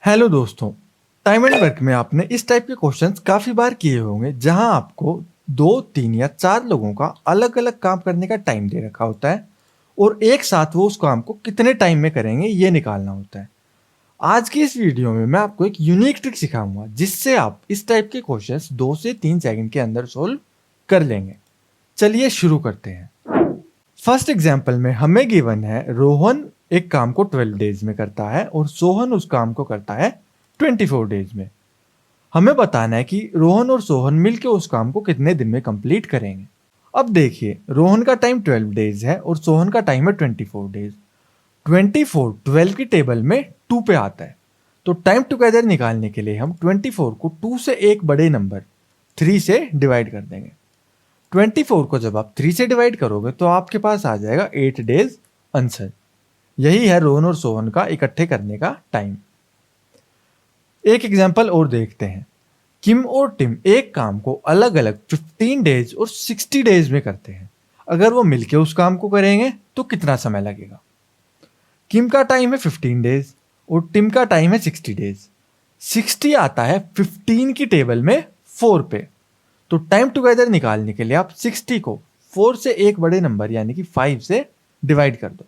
Hello दोस्तों। Time and work में आपने इस टाइप के क्वेश्चंस काफ़ी बार किए होंगे जहां आपको 2, 3 या 4 लोगों का अलग अलग काम करने का टाइम दे रखा होता है और एक साथ वो उस काम को कितने टाइम में करेंगे ये निकालना होता है। आज की इस वीडियो में मैं आपको एक यूनिक ट्रिक सिखाऊंगा जिससे आप इस टाइप के क्वेश्चंस 2 से 3 सेकंड के अंदर सोल्व कर लेंगे। चलिए शुरू करते हैं। फर्स्ट एग्जाम्पल में हमें गिवन है रोहन एक काम को 12 डेज में करता है और सोहन उस काम को करता है 24 डेज में। हमें बताना है कि रोहन और सोहन मिलकर उस काम को कितने दिन में कंप्लीट करेंगे। अब देखिए, रोहन का टाइम 12 डेज है और सोहन का टाइम है 24 डेज। 24 12 की टेबल में 2 पे आता है, तो टाइम टुगेदर निकालने के लिए हम 24 को 2 से एक बड़े नंबर 3 से डिवाइड कर देंगे। 24 को जब आप 3 से डिवाइड करोगे तो आपके पास आ जाएगा 8 डेज आंसर। यही है रोहन और सोहन का इकट्ठे करने का टाइम। एक एग्जांपल और देखते हैं। किम और टिम एक काम को अलग अलग 15 डेज और 60 डेज में करते हैं। अगर वो मिलके उस काम को करेंगे तो कितना समय लगेगा? किम का टाइम है 15 डेज और टिम का टाइम है 60 डेज। 60 आता है 15 की टेबल में 4 पे, तो टाइम टुगेदर निकालने के लिए आप 60 को 4 से एक बड़े नंबर यानी कि 5 से डिवाइड कर दो।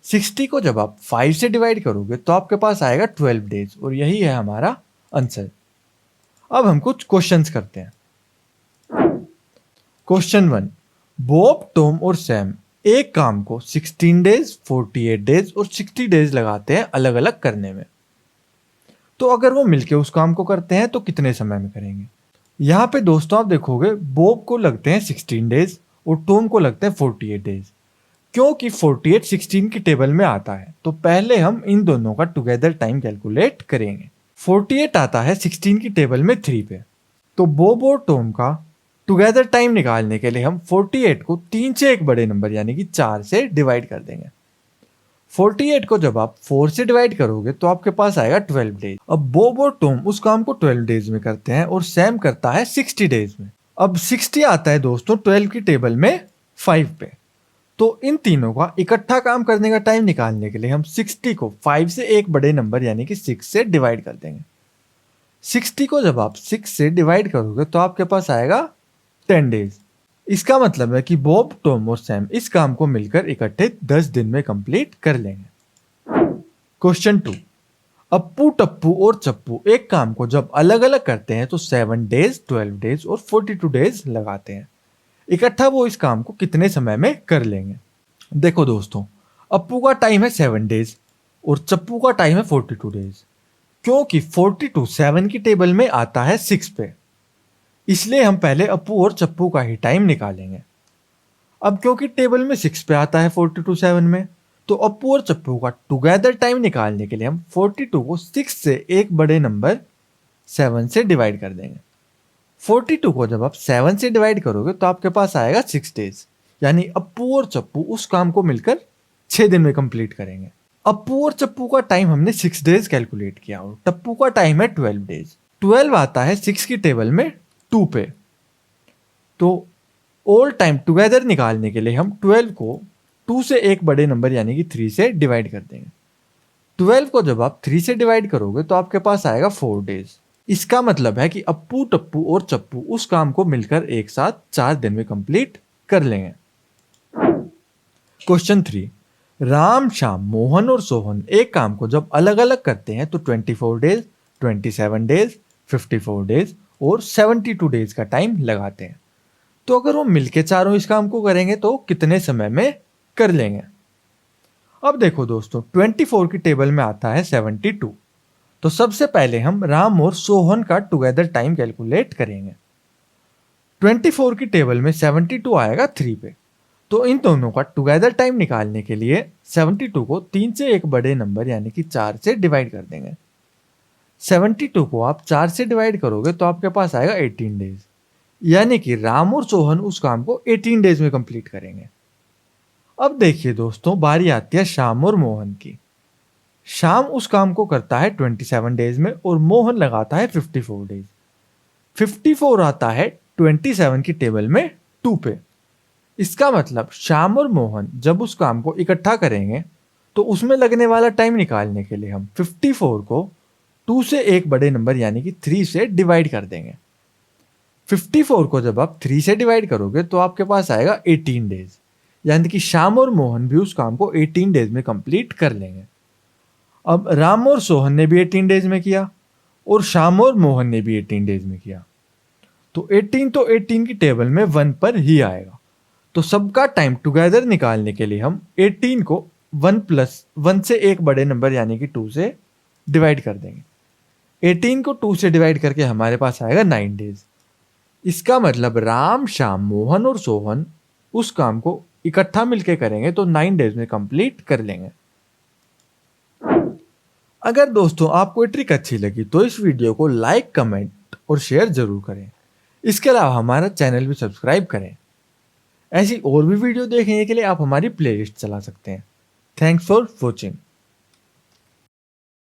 60 को जब आप 5 से डिवाइड करोगे तो आपके पास आएगा 12 डेज और यही है हमारा आंसर। अब हम कुछ क्वेश्चंस करते हैं। क्वेश्चन 1, बॉब, टॉम और सैम एक काम को 16 डेज, 48 डेज और 60 डेज लगाते हैं अलग अलग करने में। तो अगर वो मिलके उस काम को करते हैं तो कितने समय में करेंगे? यहाँ पे दोस्तों आप देखोगे बॉब को लगते हैं 16 डेज और टॉम को लगते हैं 48 डेज। क्योंकि 48 16 की टेबल में आता है तो पहले हम इन दोनों का टुगेदर टाइम कैलकुलेट करेंगे। 48 आता है 16 की टेबल में 3 पे, तो बॉब और टॉम का टुगेदर टाइम निकालने के लिए हम 48 को 3 से एक बड़े नंबर यानी कि 4 से डिवाइड कर देंगे। 48 को जब आप 4 से डिवाइड करोगे तो आपके पास आएगा 12 डेज। अब बॉब और टॉम उस काम को 12 डेज में करते हैं और सैम करता है 60 डेज में। अब 60 आता है दोस्तों 12 की टेबल में 5 पे, तो इन तीनों का इकट्ठा काम करने का टाइम निकालने के लिए हम 60 को 5 से एक बड़े नंबर यानी कि 6 से डिवाइड कर देंगे। 60 को जब आप 6 से डिवाइड करोगे तो आपके पास आएगा 10 डेज। इसका मतलब है कि बॉब, टॉम और सैम इस काम को मिलकर इकट्ठे 10 दिन में कंप्लीट कर लेंगे। क्वेश्चन 2, अप्पू, टप्पू और चप्पू एक काम को जब अलग अलग करते हैं तो 7 डेज, 12 डेज और 42 डेज लगाते हैं। इकट्ठा वो इस काम को कितने समय में कर लेंगे? देखो दोस्तों, अप्पू का टाइम है 7 डेज और चप्पू का टाइम है 42 डेज। क्योंकि 42 7 की टेबल में आता है 6 पे, इसलिए हम पहले अप्पू और चप्पू का ही टाइम निकालेंगे। अब क्योंकि टेबल में 6 पे आता है 42 7 में, तो अप्पू और चप्पू का टुगेदर टाइम निकालने के लिए हम 42 को 6 से एक बड़े नंबर 7 से डिवाइड कर देंगे। 42 को जब आप 7 से डिवाइड करोगे तो आपके पास आएगा 6 डेज, यानी अप्पू और चप्पू उस काम को मिलकर 6 दिन में कंप्लीट करेंगे। अप्पू और चप्पू का टाइम हमने 6 डेज कैलकुलेट किया और टप्पू का टाइम है 12 डेज। 12 आता है 6 की टेबल में 2 पे, तो ऑल टाइम टुगेदर निकालने के लिए हम 12 को 2 से एक बड़े नंबर यानी कि 3 से डिवाइड कर देंगे। 12 को जब आप 3 से डिवाइड करोगे तो आपके पास आएगा 4 डेज। इसका मतलब है कि अप्पू, टप्पू और चप्पू उस काम को मिलकर एक साथ 4 दिन में कंप्लीट कर लेंगे। क्वेश्चन 3, राम, श्याम, मोहन और सोहन एक काम को जब अलग अलग करते हैं तो 24 डेज, 27 डेज, 54 डेज और 72 डेज का टाइम लगाते हैं। तो अगर वो मिलके चारों इस काम को करेंगे तो कितने समय में कर लेंगे? अब देखो दोस्तों, 24 की टेबल में आता है 72, तो सबसे पहले हम राम और सोहन का टुगेदर टाइम कैलकुलेट करेंगे। 24 की टेबल में 72 आएगा 3 पे, तो इन दोनों का टुगेदर टाइम निकालने के लिए 72 को 3 से एक बड़े नंबर यानी कि 4 से डिवाइड कर देंगे। 72 को आप 4 से डिवाइड करोगे तो आपके पास आएगा 18 डेज, यानी कि राम और सोहन उस काम को 18 डेज में कंप्लीट करेंगे। अब देखिए दोस्तों, बारी आती है श्याम और मोहन की। श्याम उस काम को करता है 27 डेज में और मोहन लगाता है 54 डेज। 54 आता है 27 की टेबल में 2 पे। इसका मतलब श्याम और मोहन जब उस काम को इकट्ठा करेंगे तो उसमें लगने वाला टाइम निकालने के लिए हम 54 को 2 से एक बड़े नंबर यानी कि 3 से डिवाइड कर देंगे। 54 को जब आप 3 से डिवाइड करोगे तो आपके पास आएगा 18 डेज, यानी कि श्याम और मोहन भी उस काम को 18 डेज में कंप्लीट कर लेंगे। अब राम और सोहन ने भी 18 डेज में किया और श्याम और मोहन ने भी 18 डेज में किया, तो 18 की टेबल में 1 पर ही आएगा। तो सबका टाइम टुगेदर निकालने के लिए हम 18 को 1 से एक बड़े नंबर यानी कि 2 से डिवाइड कर देंगे। 18 को 2 से डिवाइड करके हमारे पास आएगा 9 डेज। इसका मतलब राम, श्याम, मोहन और सोहन उस काम को इकट्ठा मिलके करेंगे तो 9 डेज में कंप्लीट कर लेंगे। अगर दोस्तों आपको ये ट्रिक अच्छी लगी तो इस वीडियो को लाइक, कमेंट और शेयर जरूर करें। इसके अलावा हमारा चैनल भी सब्सक्राइब करें। ऐसी और भी वीडियो देखने के लिए आप हमारी प्लेलिस्ट चला सकते हैं। Thanks for watching.